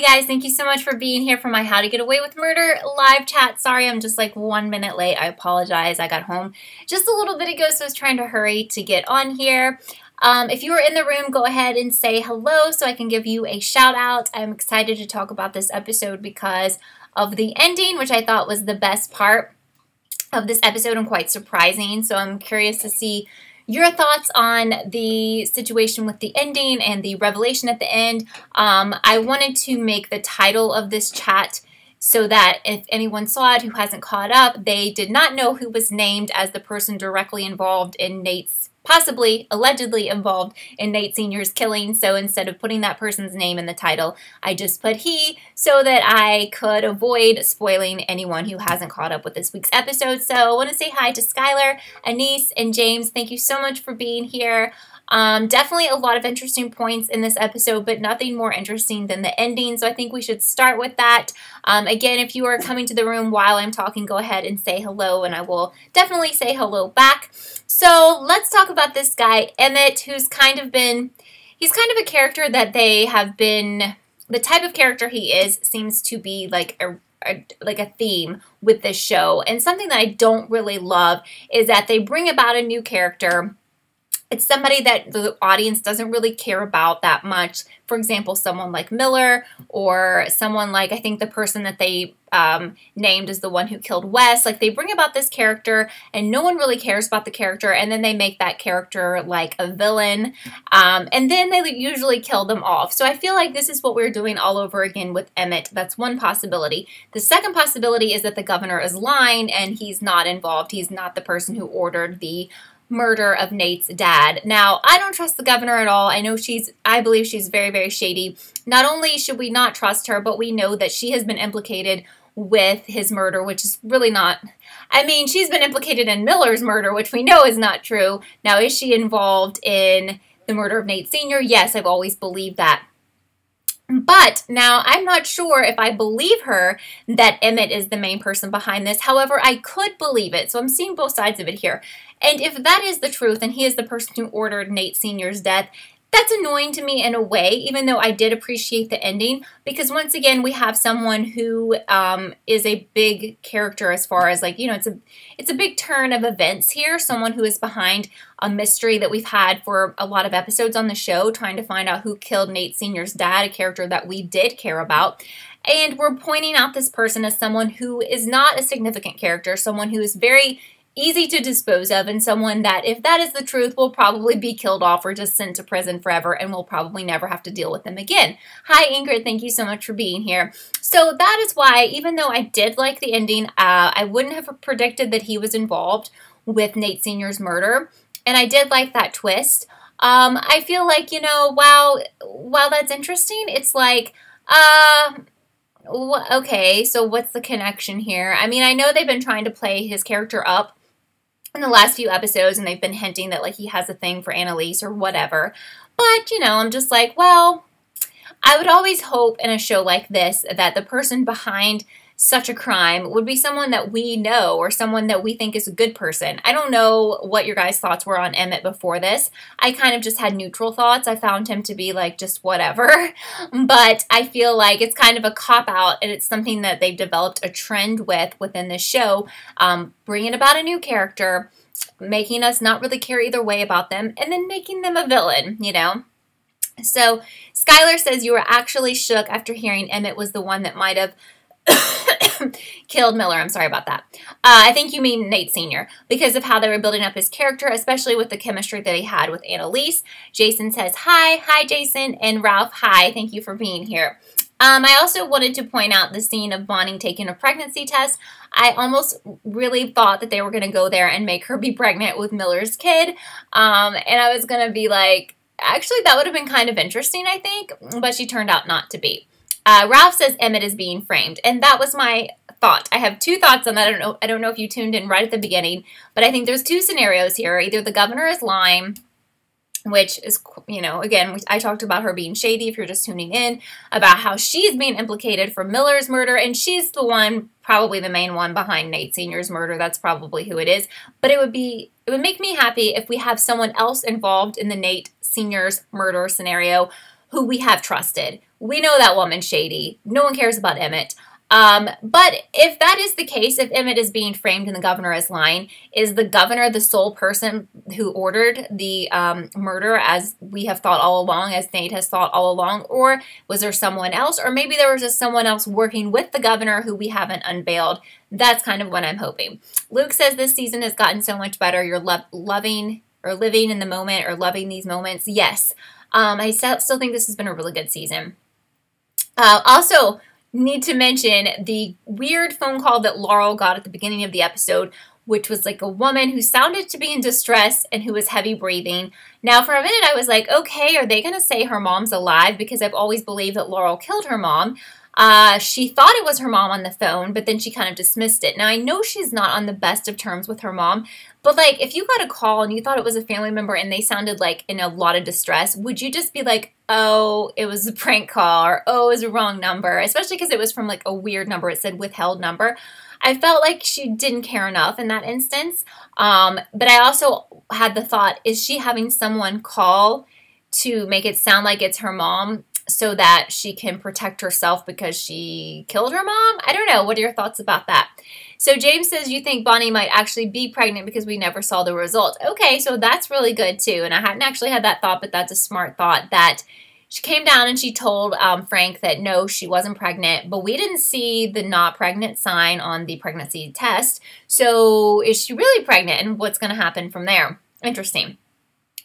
guys, thank you so much for being here for my How to Get Away with Murder live chat. Sorry, I'm just like 1 minute late. I apologize. I got home just a little bit ago, so I was trying to hurry to get on here. If you are in the room, go ahead and say hello so I can give you a shout out. I'm excited to talk about this episode because of the ending, which I thought was the best part of this episode and quite surprising. So I'm curious to see your thoughts on the situation with the ending and the revelation at the end. I wanted to make the title of this chat so that if anyone saw it who hasn't caught up, they did not know who was named as the person directly involved in Nate's, possibly, allegedly involved in Nate Sr.'s killing. So instead of putting that person's name in the title, I just put he so that I could avoid spoiling anyone who hasn't caught up with this week's episode. So I want to say hi to Skylar, Anise, and James. Thank you so much for being here. Definitely a lot of interesting points in this episode, but nothing more interesting than the ending. So I think we should start with that. Again, if you are coming to the room while I'm talking, go ahead and say hello, and I will definitely say hello back. So let's talk about this guy, Emmett, who's kind of been, he's kind of a character that they have been, the type of character he is seems to be like a theme with this show. And something that I don't really love is that they bring about a new character. It's somebody that the audience doesn't really care about that much. For example, someone like Miller, or someone like, I think the person that they named is the one who killed Wes. Like, they bring about this character and no one really cares about the character, and then they make that character like a villain, and then they usually kill them off. So I feel like this is what we're doing all over again with Emmett. That's one possibility. The second possibility is that the governor is lying and he's not involved. He's not the person who ordered the murder of Nate's dad. Now, I don't trust the governor at all. I believe she's very, very shady. Not only should we not trust her, but we know that she has been implicated with his murder, which is really not, I mean, she's been implicated in Miller's murder, which we know is not true. Now, is she involved in the murder of Nate Sr.? Yes, I've always believed that. But now I'm not sure if I believe her that Emmett is the main person behind this. However, I could believe it. So I'm seeing both sides of it here. And if that is the truth and he is the person who ordered Nate Sr.'s death, that's annoying to me in a way, even though I did appreciate the ending, because once again, we have someone who is a big character as far as, like, you know, it's a big turn of events here. Someone who is behind a mystery that we've had for a lot of episodes on the show, trying to find out who killed Nate Sr.'s dad, a character that we did care about. And we're pointing out this person as someone who is not a significant character, someone who is very easy to dispose of, and someone that, if that is the truth, will probably be killed off or just sent to prison forever, and we'll probably never have to deal with them again. Hi, Ingrid. Thank you so much for being here. So that is why, even though I did like the ending, I wouldn't have predicted that he was involved with Nate Sr.'s murder, and I did like that twist. I feel like, you know, while that's interesting, it's like, okay, so what's the connection here? I mean, I know they've been trying to play his character up in the last few episodes, and they've been hinting that, like, he has a thing for Annalise or whatever. But, you know, I'm just like, well, I would always hope in a show like this that the person behind such a crime would be someone that we know, or someone that we think is a good person. I don't know what your guys' thoughts were on Emmett before this. I kind of just had neutral thoughts. I found him to be like just whatever. But I feel like it's kind of a cop-out, and it's something that they've developed a trend within the show, bringing about a new character, making us not really care either way about them, and then making them a villain, you know? So Skylar says you were actually shook after hearing Emmett was the one that might have killed Miller. I'm sorry about that. I think you mean Nate Sr. because of how they were building up his character, especially with the chemistry that he had with Annalise. Jason says, hi. Hi, Jason. And Ralph, hi. Thank you for being here. I also wanted to point out the scene of Bonnie taking a pregnancy test. I almost really thought that they were going to go there and make her be pregnant with Miller's kid. And I was going to be like, actually, that would have been kind of interesting, I think, but she turned out not to be. Ralph says Emmett is being framed, and that was my thought. I have two thoughts on that. I don't know if you tuned in right at the beginning, but I think there's two scenarios here. Either the governor is lying, which is, you know, again, I talked about her being shady if you're just tuning in, about how she's being implicated for Miller's murder, and she's the one, probably the main one behind Nate Sr.'s murder. That's probably who it is. But it would make me happy if we have someone else involved in the Nate Sr.'s murder scenario who we have trusted. We know that woman's shady. No one cares about Emmett. But if that is the case, if Emmett is being framed and the governor is lying, is the governor the sole person who ordered the murder, as we have thought all along, as Nate has thought all along, or was there someone else? Or maybe there was just someone else working with the governor who we haven't unveiled. That's kind of what I'm hoping. Luke says this season has gotten so much better. You're loving or living in the moment or loving these moments. Yes. I still think this has been a really good season. Also, need to mention the weird phone call that Laurel got at the beginning of the episode, which was like a woman who sounded to be in distress and who was heavy breathing. Now, for a minute, I was like, okay, are they going to say her mom's alive? Because I've always believed that Laurel killed her mom. She thought it was her mom on the phone, but then she kind of dismissed it. Now, I know she's not on the best of terms with her mom, but like if you got a call and you thought it was a family member and they sounded like in a lot of distress, would you just be like, oh, it was a prank call, or oh, it was a wrong number, especially because it was from like a weird number. It said withheld number. I felt like she didn't care enough in that instance. But I also had the thought, is she having someone call to make it sound like it's her mom so that she can protect herself because she killed her mom? I don't know. What are your thoughts about that? So James says you think Bonnie might actually be pregnant because we never saw the result. Okay, so that's really good too. And I hadn't actually had that thought, but that's a smart thought, that she came down and she told Frank that no, she wasn't pregnant, but we didn't see the not pregnant sign on the pregnancy test. So is she really pregnant, and what's going to happen from there? Interesting.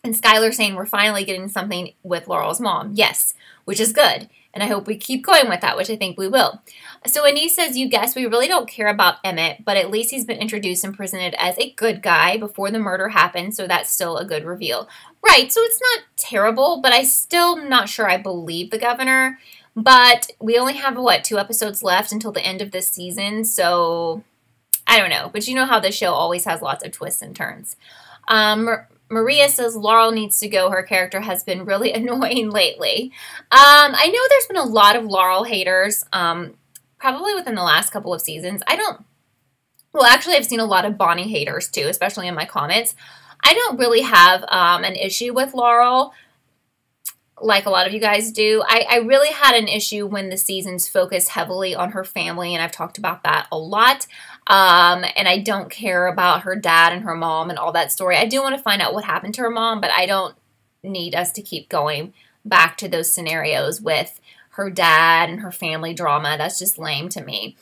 And Skylar saying we're finally getting something with Laurel's mom. Yes, which is good. And I hope we keep going with that, which I think we will. So Anise says, you guess we really don't care about Emmett, but at least he's been introduced and presented as a good guy before the murder happened, so that's still a good reveal. Right, so it's not terrible, but I still not sure I believe the governor. But we only have, what, 2 episodes left until the end of this season, so I don't know. But you know how this show always has lots of twists and turns. Maria says Laurel needs to go. Her character has been really annoying lately. I know there's been a lot of Laurel haters, probably within the last couple of seasons. Well, actually, I've seen a lot of Bonnie haters too, especially in my comments. I don't really have an issue with Laurel like a lot of you guys do. I really had an issue when the seasons focused heavily on her family, and I've talked about that a lot. And I don't care about her dad and her mom and all that story. I do want to find out what happened to her mom, but I don't need us to keep going back to those scenarios with her dad and her family drama. That's just lame to me.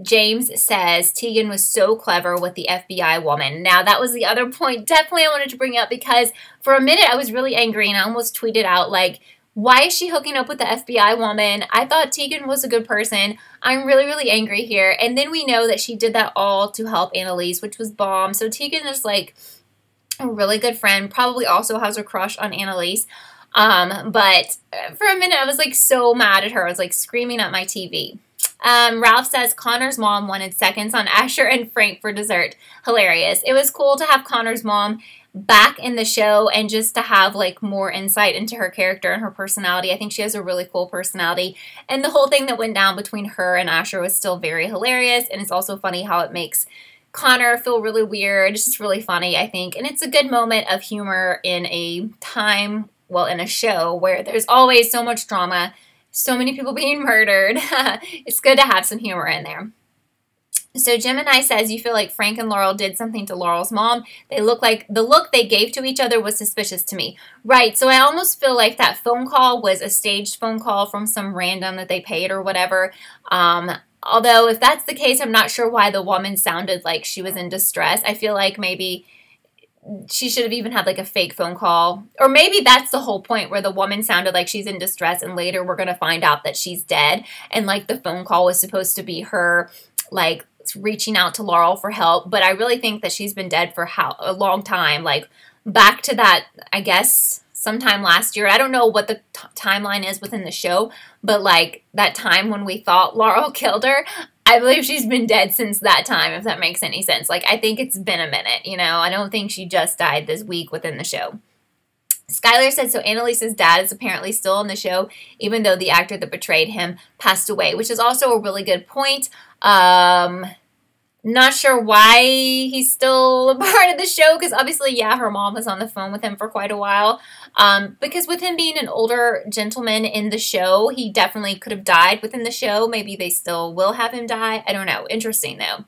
James says Tegan was so clever with the FBI woman. Now, that was the other point definitely I wanted to bring up, because for a minute I was really angry and I almost tweeted out, like, why is she hooking up with the FBI woman? I thought Tegan was a good person. I'm really, really angry here. And then we know that she did that all to help Annalise, which was bomb. So Tegan is like a really good friend, probably also has a crush on Annalise. But for a minute I was like so mad at her. I was like screaming at my TV. Ralph says Connor's mom wanted seconds on Asher and Frank for dessert. Hilarious. It was cool to have Connor's mom back in the show and just to have like more insight into her character and her personality. I think she has a really cool personality, and the whole thing that went down between her and Asher was still very hilarious. And it's also funny how it makes Connor feel really weird. It's just really funny, I think, and it's a good moment of humor in a time, well, in a show where there's always so much drama, so many people being murdered. It's good to have some humor in there. So Gemini says, you feel like Frank and Laurel did something to Laurel's mom. They look like the look they gave to each other was suspicious to me. Right, so I almost feel like that phone call was a staged phone call from some random that they paid or whatever. Although if that's the case, I'm not sure why the woman sounded like she was in distress. I feel like maybe she should have even had like a fake phone call. Or maybe that's the whole point, where the woman sounded like she's in distress and later we're going to find out that she's dead. And like the phone call was supposed to be her like reaching out to Laurel for help. But I really think that she's been dead for a long time. Like back to that, I guess, sometime last year. I don't know what the timeline is within the show, but like that time when we thought Laurel killed her, I believe she's been dead since that time, if that makes any sense. Like, I think it's been a minute, you know? I don't think she just died this week within the show. Skylar said, so Annalise's dad is apparently still on the show, even though the actor that betrayed him passed away, which is also a really good point. Not sure why he's still a part of the show, because obviously, yeah, her mom was on the phone with him for quite a while. Because with him being an older gentleman in the show, he definitely could have died within the show. Maybe they still will have him die. I don't know. Interesting, though.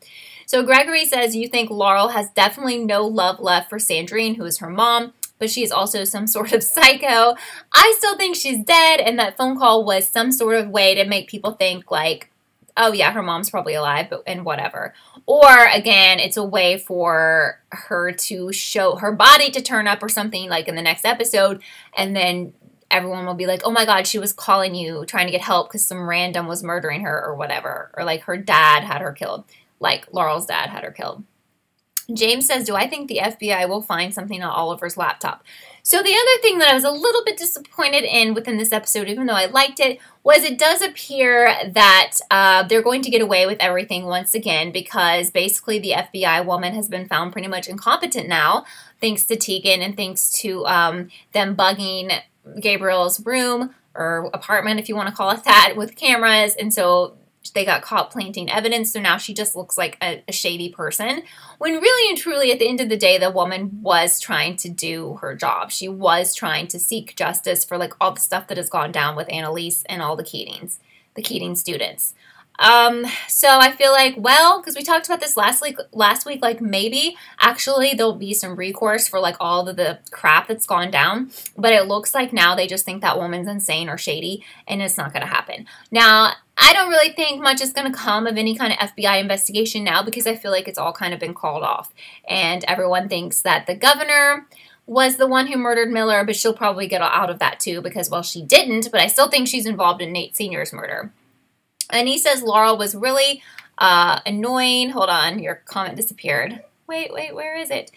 So Gregory says, you think Laurel has definitely no love left for Sandrine, who is her mom, but she is also some sort of psycho. I still think she's dead, and that phone call was some sort of way to make people think, like, oh yeah, her mom's probably alive, and whatever. Or, again, it's a way for her to show her body to turn up or something, like in the next episode, and then everyone will be like, oh my god, she was calling you, trying to get help because some random was murdering her or whatever. Or like her dad had her killed. Like Laurel's dad had her killed. James says, do I think the FBI will find something on Oliver's laptop? So the other thing that I was a little bit disappointed in within this episode, even though I liked it, was it does appear that they're going to get away with everything once again, because basically the FBI woman has been found pretty much incompetent now, thanks to Tegan and thanks to them bugging Gabriel's room or apartment, if you want to call it that, with cameras. And so they got caught planting evidence, so now she just looks like a shady person. When really and truly, at the end of the day, the woman was trying to do her job. She was trying to seek justice for like all the stuff that has gone down with Annalise and all the Keating students. So I feel like, well, because we talked about this last week, like maybe actually there'll be some recourse for like all of the crap that's gone down, but it looks like now they just think that woman's insane or shady, and it's not going to happen. Now, I don't really think much is going to come of any kind of FBI investigation now, because I feel like it's all kind of been called off, and everyone thinks that the governor was the one who murdered Miller, but she'll probably get out of that too, because, well, she didn't, but I still think she's involved in Nate Sr.'s murder. And he says Laurel was really annoying. Hold on, your comment disappeared. Wait, where is it?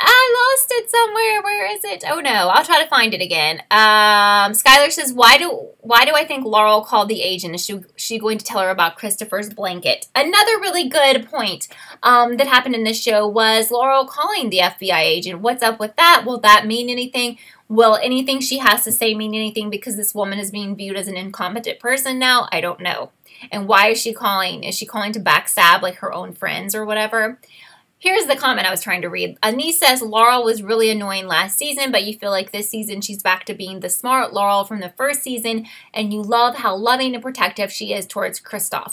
I lost it somewhere. Where is it? Oh no, I'll try to find it again. Skylar says, why do I think Laurel called the agent? Is she going to tell her about Christopher's blanket? Another really good point that happened in this show was Laurel calling the FBI agent. What's up with that? Will that mean anything? Will anything she has to say mean anything because this woman is being viewed as an incompetent person now? I don't know. And why is she calling? Is she calling to backstab like her own friends or whatever? Here's the comment I was trying to read. Anise says Laurel was really annoying last season, but you feel like this season she's back to being the smart Laurel from the first season, and you love how loving and protective she is towards Christopher.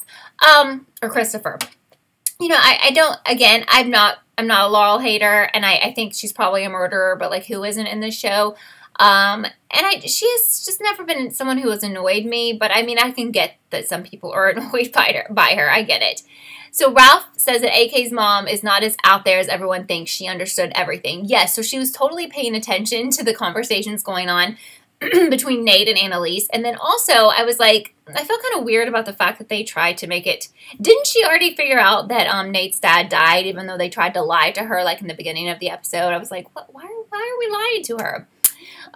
You know, I don't, again, I'm not a Laurel hater, and I think she's probably a murderer, but like who isn't in this show? She has just never been someone who has annoyed me, but I mean, I can get that some people are annoyed by her. I get it. So Ralph says that AK's mom is not as out there as everyone thinks. She understood everything. Yes, so she was totally paying attention to the conversations going on between Nate and Annalise. And then also, I was like, I felt kind of weird about the fact that they tried to make it. Didn't she already figure out that Nate's dad died, even though they tried to lie to her, like in the beginning of the episode? I was like, what? Why are we lying to her?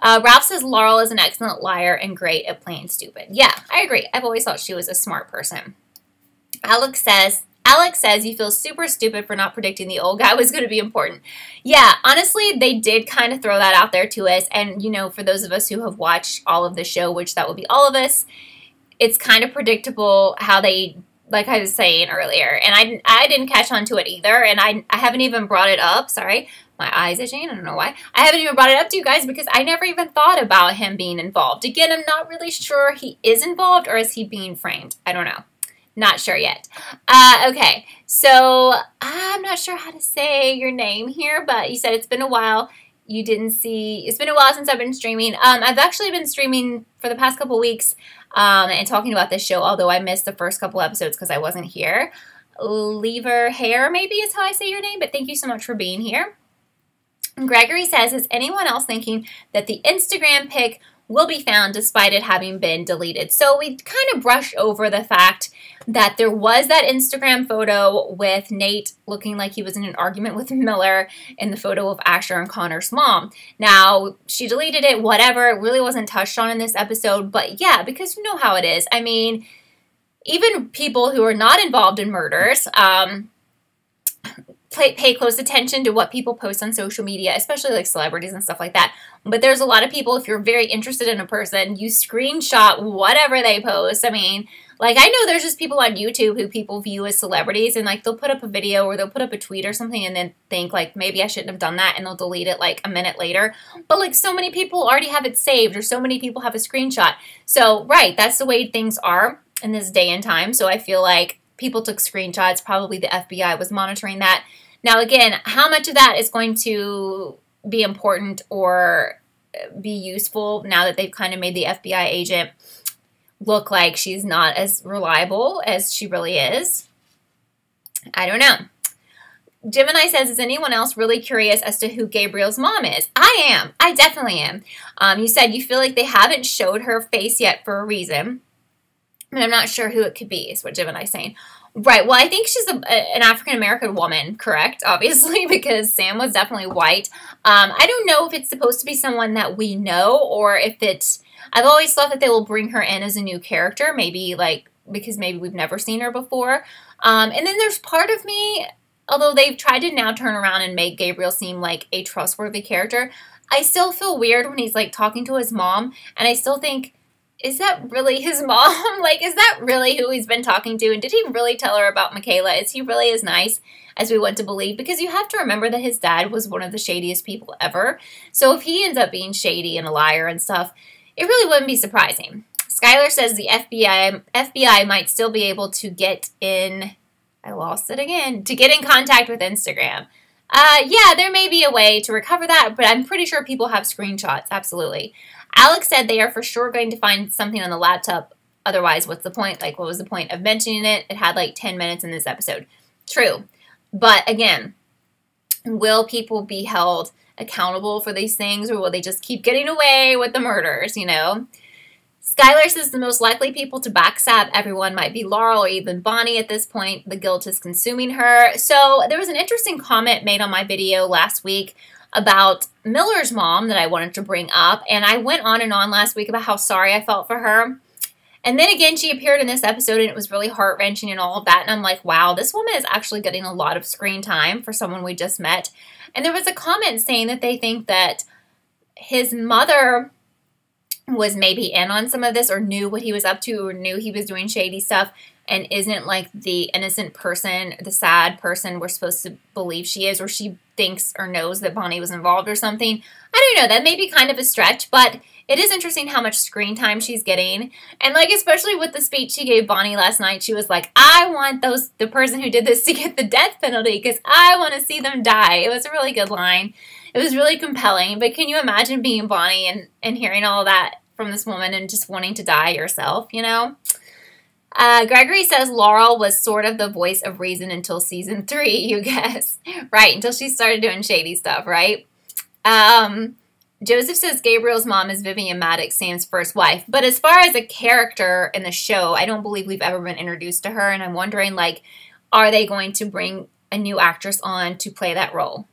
Ralph says Laurel is an excellent liar and great at playing stupid. Yeah, I agree. I've always thought she was a smart person. Alex says you feel super stupid for not predicting the old guy was going to be important. Yeah, honestly, they did kind of throw that out there to us. And, you know, for those of us who have watched all of the show, which that would be all of us, it's kind of predictable how they, like I was saying earlier. And I didn't catch on to it either. And I haven't even brought it up. Sorry, my eye's itching. I don't know why. I haven't even brought it up to you guys because I never even thought about him being involved. Again, I'm not really sure he is involved, or is he being framed? I don't know. Not sure yet. Okay, so I'm not sure how to say your name here, but you said it's been a while. It's been a while since I've been streaming. I've actually been streaming for the past couple weeks and talking about this show, although I missed the first couple episodes because I wasn't here. Lever Hair, maybe is how I say your name, but thank you so much for being here. Gregory says, is anyone else thinking that the Instagram pic will be found despite it having been deleted? So we kind of brushed over the fact that there was that Instagram photo with Nate looking like he was in an argument with Miller in the photo of Asher and Connor's mom. Now, she deleted it, whatever. It really wasn't touched on in this episode, but yeah, because you know how it is. I mean, even people who are not involved in murders, pay close attention to what people post on social media, especially like celebrities and stuff like that. But there's a lot of people, if you're very interested in a person, you screenshot whatever they post. I mean, like, I know there's just people on YouTube who people view as celebrities, and like they'll put up a video or they'll put up a tweet or something and then think like, maybe I shouldn't have done that, and they'll delete it like a minute later. But like, so many people already have it saved, or so many people have a screenshot. So right, that's the way things are in this day and time. So I feel like people took screenshots. Probably the FBI was monitoring that. Now, again, how much of that is going to be important or be useful now that they've kind of made the FBI agent look like she's not as reliable as she really is? I don't know. Gemini says, is anyone else really curious as to who Gabriel's mom is? I am. I definitely am. You said you feel like they haven't showed her face yet for a reason, but I'm not sure who it could be, is what Gemini's saying. Right. Well, I think she's an African-American woman, correct? Obviously, because Sam was definitely white. I don't know if it's supposed to be someone that we know, or if it's... I've always thought that they will bring her in as a new character, maybe like, because maybe we've never seen her before. And then there's part of me, although they've tried to now turn around and make Gabriel seem like a trustworthy character, I still feel weird when he's like talking to his mom, and I still think, is that really his mom? Like, is that really who he's been talking to? And did he really tell her about Michaela? Is he really as nice as we want to believe? Because you have to remember that his dad was one of the shadiest people ever. So if he ends up being shady and a liar and stuff, it really wouldn't be surprising. Skylar says the FBI might still be able to get in, I lost it again, to get in contact with Instagram. Yeah, there may be a way to recover that, but I'm pretty sure people have screenshots, absolutely. Alex said they are for sure going to find something on the laptop. Otherwise, what's the point? Like, what was the point of mentioning it? It had like 10 minutes in this episode. True. But again, will people be held accountable for these things, or will they just keep getting away with the murders, you know? Skylar says the most likely people to backstab everyone might be Laurel or even Bonnie at this point. The guilt is consuming her. So there was an interesting comment made on my video last week about Miller's mom that I wanted to bring up, and I went on and on last week about how sorry I felt for her. And then again, she appeared in this episode, and it was really heart-wrenching and all of that, and I'm like, wow, this woman is actually getting a lot of screen time for someone we just met. And there was a comment saying that they think that his mother was maybe in on some of this, or knew what he was up to, or knew he was doing shady stuff, and isn't like the innocent person, the sad person we're supposed to believe she is, or she thinks or knows that Bonnie was involved or something. I don't know, that may be kind of a stretch, but it is interesting how much screen time she's getting. And like, especially with the speech she gave Bonnie last night, she was like, I want the person who did this to get the death penalty because I want to see them die. It was a really good line. It was really compelling, but can you imagine being Bonnie and hearing all that from this woman and just wanting to die yourself, you know? Gregory says Laurel was sort of the voice of reason until season 3, you guess. Right, until she started doing shady stuff, right? Joseph says Gabriel's mom is Vivian Maddox, Sam's first wife. But as far as a character in the show, I don't believe we've ever been introduced to her. And I'm wondering, like, are they going to bring a new actress on to play that role?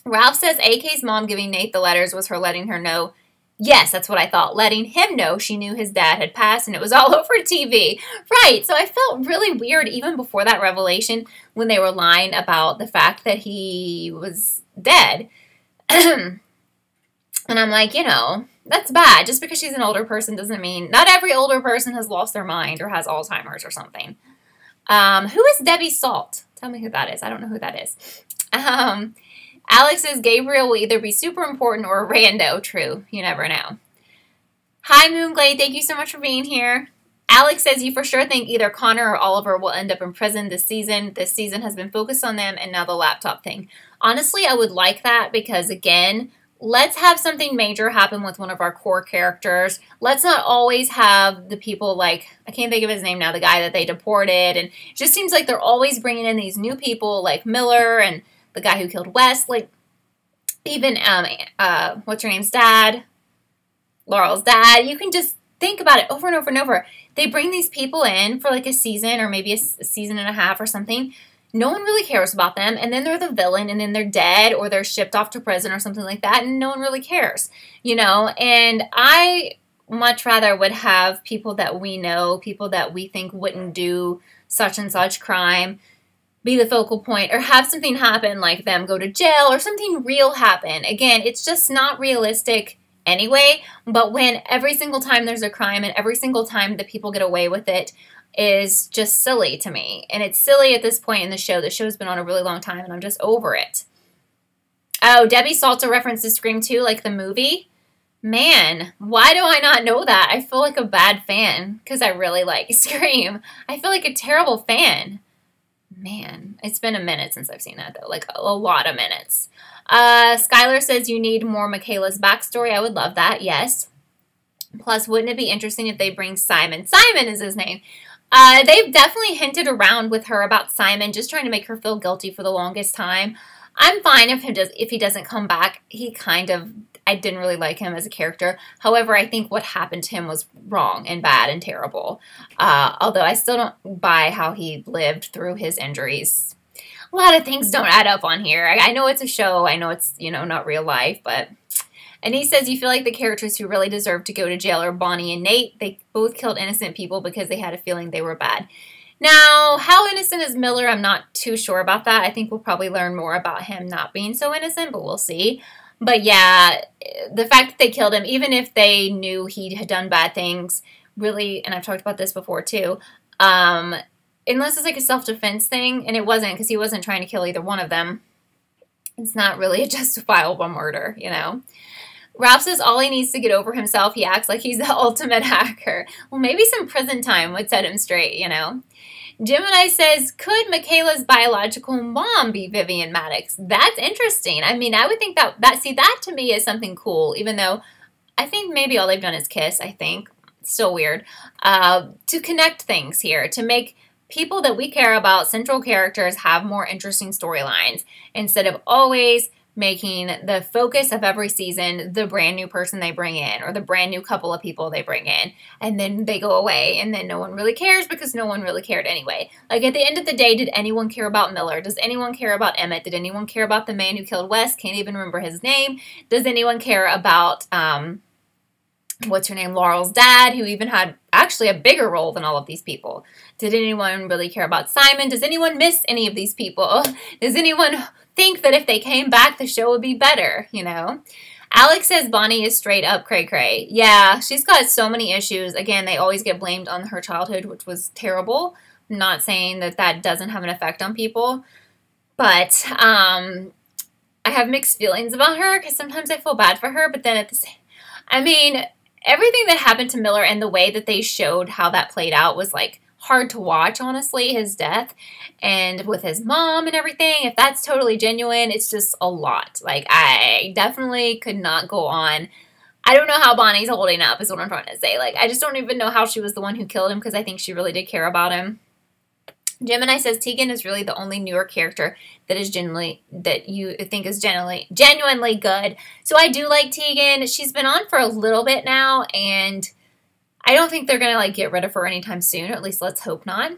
Ralph says AK's mom giving Nate the letters was her letting her know. Yes, that's what I thought. Letting him know she knew his dad had passed, and it was all over TV. Right, so I felt really weird even before that revelation when they were lying about the fact that he was dead. And I'm like, you know, that's bad. Just because she's an older person doesn't mean... Not every older person has lost their mind or has Alzheimer's or something. Who is Debbie Salt? Tell me who that is. I don't know who that is. Alex says Gabriel will either be super important or a rando. True. You never know. Hi, Moonglade. Thank you so much for being here. Alex says you for sure think either Connor or Oliver will end up in prison this season. This season has been focused on them and now the laptop thing. Honestly, I would like that because, again, let's have something major happen with one of our core characters. Let's not always have the people like, I can't think of his name now, the guy that they deported. And it just seems like they're always bringing in these new people like Miller and the guy who killed Wes, like even, what's her name's dad, Laurel's dad. You can just think about it over and over and over. They bring these people in for like a season or maybe a season and a half or something. No one really cares about them, and then they're the villain, and then they're dead or they're shipped off to prison or something like that, and no one really cares, you know? And I much rather would have people that we know, people that we think wouldn't do such and such crime, be the focal point or have something happen like them go to jail or something real happen. Again, it's just not realistic anyway, but when every single time there's a crime and every single time that people get away with it is just silly to me. And it's silly at this point in the show. The show's been on a really long time and I'm just over it. Oh, Debbie Salter references Scream 2 like the movie. Man, why do I not know that? I feel like a bad fan because I really like Scream. I feel like a terrible fan. Man, it's been a minute since I've seen that, though. Like, a lot of minutes. Skylar says you need more Michaela's backstory. I would love that, yes. Plus, wouldn't it be interesting if they bring Simon? Simon is his name. They've definitely hinted around with her about Simon, just trying to make her feel guilty for the longest time. I'm fine if he doesn't come back. I didn't really like him as a character. However, I think what happened to him was wrong and bad and terrible. Although I still don't buy how he lived through his injuries. A lot of things don't add up on here. I know it's a show. I know it's, not real life, but... And he says, you feel like the characters who really deserve to go to jail are Bonnie and Nate. They both killed innocent people because they had a feeling they were bad. Now, how innocent is Miller? I'm not too sure about that. I think we'll probably learn more about him not being so innocent, but we'll see. But yeah, the fact that they killed him, even if they knew he had done bad things, really, and I've talked about this before too, unless it's like a self-defense thing, and it wasn't because he wasn't trying to kill either one of them, it's not really a justifiable murder, Ralph says all he needs to get over himself. He acts like he's the ultimate hacker. Well, maybe some prison time would set him straight, Gemini says, could Michaela's biological mom be Vivian Maddox? That's interesting. I mean, I would think that to me is something cool, even though I think maybe all they've done is kiss, I think. It's still weird. To connect things here, to make people that we care about, central characters, have more interesting storylines instead of always making the focus of every season the brand new person they bring in or the brand new couple of people they bring in and then they go away and then no one really cares because no one really cared anyway. Like at the end of the day, did anyone care about Miller? Does anyone care about Emmett? Did anyone care about the man who killed Wes? Can't even remember his name. Does anyone care about what's her name, Laurel's dad, who even had actually a bigger role than all of these people? Did anyone really care about Simon? Does anyone miss any of these people? Does anyone think that if they came back, the show would be better, Alex says Bonnie is straight up cray-cray. Yeah, she's got so many issues. Again, they always get blamed on her childhood, which was terrible. I'm not saying that doesn't have an effect on people, but I have mixed feelings about her because sometimes I feel bad for her, but then everything that happened to Miller and the way that they showed how that played out was like hard to watch, honestly, his death and with his mom and everything. If that's totally genuine, it's just a lot. Like, I definitely could not go on. I don't know how Bonnie's holding up is what I'm trying to say. Like, I just don't even know how she was the one who killed him because I think she really did care about him. Gemini says Tegan is really the only newer character that you think is genuinely good. So I do like Tegan. She's been on for a little bit now, and I don't think they're going to get rid of her anytime soon, or at least let's hope not.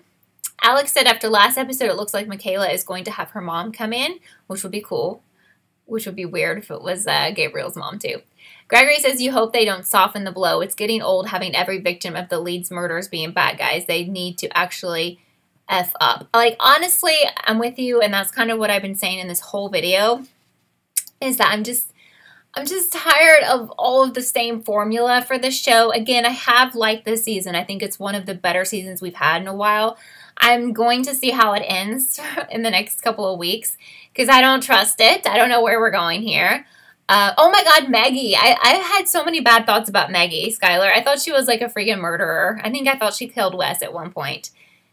Alex said after last episode, it looks like Michaela is going to have her mom come in, which would be cool. Which would be weird if it was Gabriel's mom too. Gregory says you hope they don't soften the blow. It's getting old having every victim of the Leeds murders being bad guys. They need to actually F up. Like, honestly, I'm with you, and that's kind of what I've been saying in this whole video, is that I'm just tired of all of the same formula for this show. Again, I have liked this season. I think it's one of the better seasons we've had in a while. I'm going to see how it ends in the next couple of weeks because I don't trust it. I don't know where we're going here. Oh my God, Maggie. I had so many bad thoughts about Maggie, Skylar. I thought she was like a freaking murderer. I thought she killed Wes at one point.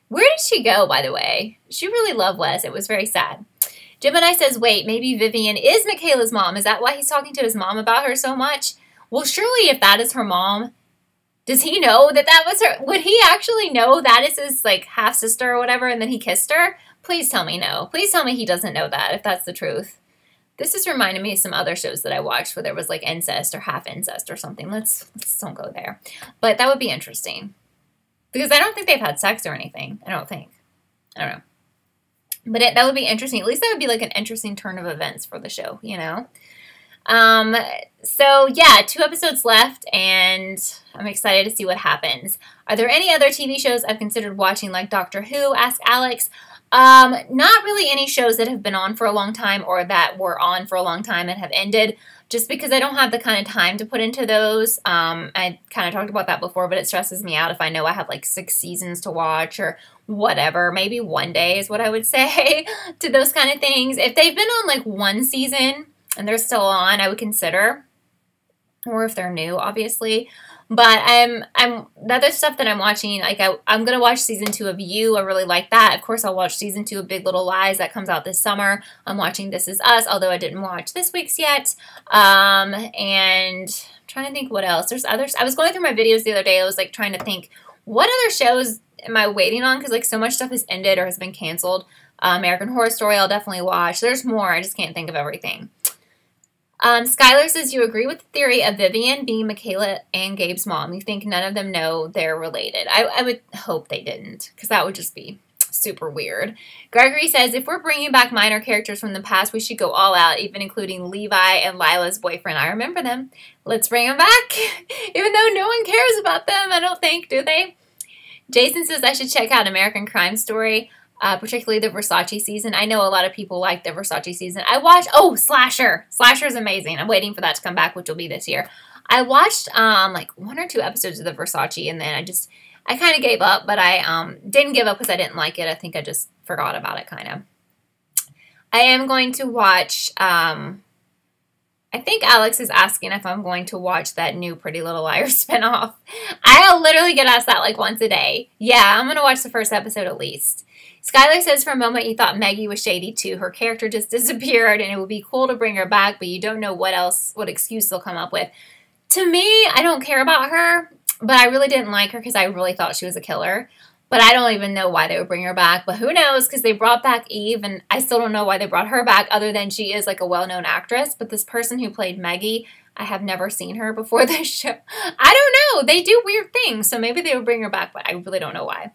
Where did she go, by the way? She really loved Wes. It was very sad. Gemini says, wait, maybe Vivian is Michaela's mom. Is that why he's talking to his mom about her so much? Well, surely if that is her mom, does he know that was her? Would he actually know that is his, half-sister or whatever, and then he kissed her? Please tell me no. Please tell me he doesn't know that, if that's the truth. This is reminding me of some other shows that I watched where there was, incest or half-incest or something. Let's don't go there. But that would be interesting. Because I don't think they've had sex or anything. I don't know. But that would be interesting. At least that would be an interesting turn of events for the show, So yeah, 2 episodes left, and I'm excited to see what happens. Are there any other TV shows I've considered watching, like Doctor Who? Asked Alex. Not really any shows that have been on for a long time or that were on for a long time and have ended, just because I don't have the kind of time to put into those. I kind of talked about that before, but it stresses me out if I know I have like 6 seasons to watch or whatever. Maybe one day is what I would say to those kind of things. If they've been on like 1 season and they're still on, I would consider, or if they're new, obviously. But the other stuff that I'm watching, like I'm going to watch season 2 of You. I really like that. Of course, I'll watch season 2 of Big Little Lies. That comes out this summer. I'm watching This Is Us, although I didn't watch this week's yet. And I'm trying to think what else. There's others. I was going through my videos the other day. I was like trying to think, what other shows am I waiting on? Because like so much stuff has ended or has been canceled. American Horror Story I'll definitely watch. There's more. I just can't think of everything. Skylar says, you agree with the theory of Vivian being Michaela and Gabe's mom. You think none of them know they're related. I would hope they didn't, because that would just be super weird. Gregory says, if we're bringing back minor characters from the past, we should go all out, even including Levi and Lila's boyfriend. I remember them. Let's bring them back, even though no one cares about them, I don't think, do they? Jason says, I should check out American Crime Story. Particularly the Versace season. I know a lot of people like the Versace season. I watched, Slasher. Slasher is amazing. I'm waiting for that to come back, which will be this year. I watched like 1 or 2 episodes of the Versace, and then I kind of gave up, but I didn't give up because I didn't like it. I think I just forgot about it, kind of. I am going to watch, I think Alex is asking if I'm going to watch that new Pretty Little Liars spinoff. I literally get asked that like once a day. Yeah, I'm going to watch the first episode at least. Skylar says, for a moment you thought Maggie was shady too. Her character just disappeared, and it would be cool to bring her back, but you don't know what excuse they'll come up with. To me, I don't care about her, but I really didn't like her because I really thought she was a killer. But I don't even know why they would bring her back. But who knows, because they brought back Eve, and I still don't know why they brought her back other than she is like a well-known actress. But this person who played Maggie, I have never seen her before this show. I don't know. They do weird things, so maybe they would bring her back, but I really don't know why.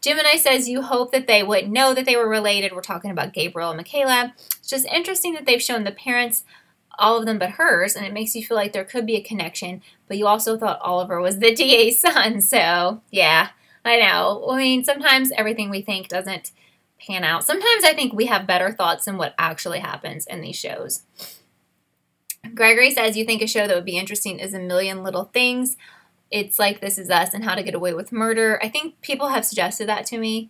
Gemini says, you hope that they would know that they were related. We're talking about Gabriel and Michaela. It's just interesting that they've shown the parents, all of them but hers, and it makes you feel like there could be a connection, but you also thought Oliver was the DA's son, so yeah, I know. I mean, sometimes everything we think doesn't pan out. Sometimes I think we have better thoughts than what actually happens in these shows. Gregory says, you think a show that would be interesting is A Million Little Things. It's like This Is Us and How to Get Away with Murder. I think people have suggested that to me.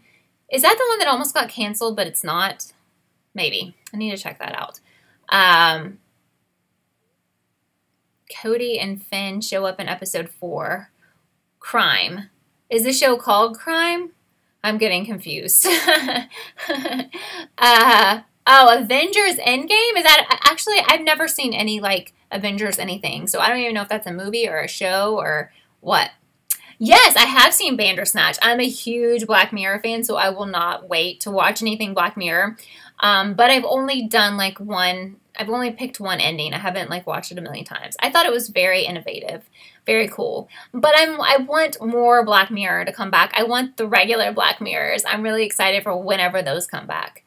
Is that the one that almost got canceled, but it's not? Maybe. I need to check that out. Cody and Finn show up in episode 4. Crime. Is the show called Crime? I'm getting confused. Avengers Endgame? Is that... Actually, I've never seen any, like, Avengers anything. So I don't even know if that's a movie or a show or what. Yes, I have seen Bandersnatch. I'm a huge Black Mirror fan, so I will not wait to watch anything Black Mirror. But I've only done, like, I've only picked one ending. I haven't, like, watched it a million times. I thought it was very innovative. Very cool. But I want more Black Mirror to come back. I want the regular Black Mirrors. I'm really excited for whenever those come back.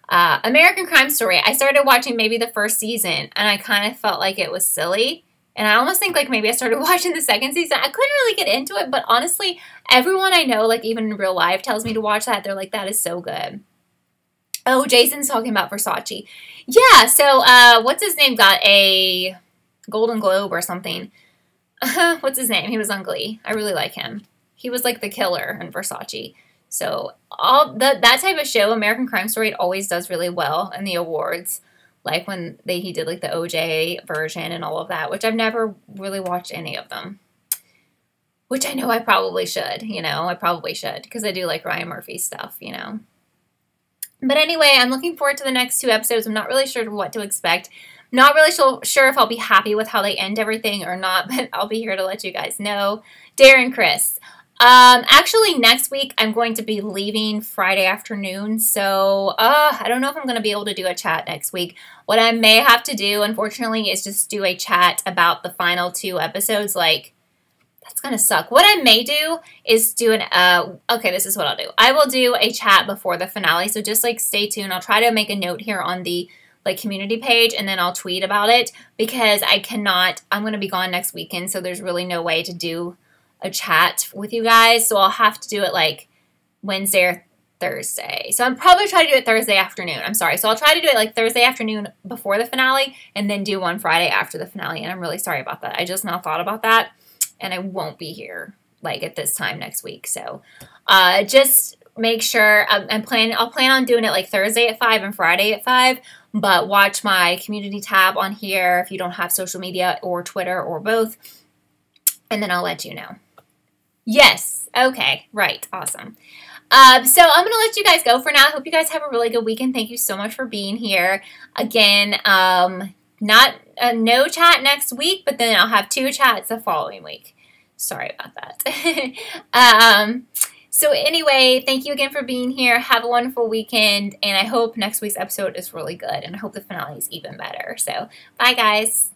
American Crime Story. I started watching maybe the first season, and I kind of felt like it was silly. And I almost think like maybe I started watching the second season. I couldn't really get into it, but honestly, everyone I know, like even in real life, tells me to watch that. They're like, that is so good. Oh, Jason's talking about Versace. Yeah, so what's his name? Got a Golden Globe or something. What's his name? He was on Glee. I really like him. He was like the killer in Versace. So that type of show, American Crime Story, it always does really well in the awards. Like when he did like the OJ version and all of that, which I've never really watched any of them. Which I know I probably should, I probably should because I do like Ryan Murphy's stuff, But anyway, I'm looking forward to the next 2 episodes. I'm not really sure what to expect. Not really sure if I'll be happy with how they end everything or not, but I'll be here to let you guys know. Darren Chris. Actually, next week, I'm going to be leaving Friday afternoon, so I don't know if I'm going to be able to do a chat next week. What I may have to do, unfortunately, is just do a chat about the final 2 episodes. Like, that's going to suck. What I may do is do okay, this is what I'll do. I will do a chat before the finale, so just, like, stay tuned. I'll try to make a note here on the like community page, and then I'll tweet about it, because I'm going to be gone next weekend, so there's really no way to do a chat with you guys. So I'll have to do it like Wednesday or Thursday. So I'm probably trying to do it Thursday afternoon. I'm sorry. So I'll try to do it like Thursday afternoon before the finale, and then do one Friday after the finale. And I'm really sorry about that. I just now thought about that, and I won't be here like at this time next week. So just make sure I'll plan on doing it like Thursday at 5 and Friday at 5, but watch my community tab on here if you don't have social media or Twitter or both, and then I'll let you know. Yes. Okay. Right. Awesome. So I'm going to let you guys go for now. I hope you guys have a really good weekend. Thank you so much for being here. Again, no chat next week, but then I'll have 2 chats the following week. Sorry about that. So anyway, thank you again for being here. Have a wonderful weekend, and I hope next week's episode is really good, and I hope the finale is even better. So bye, guys.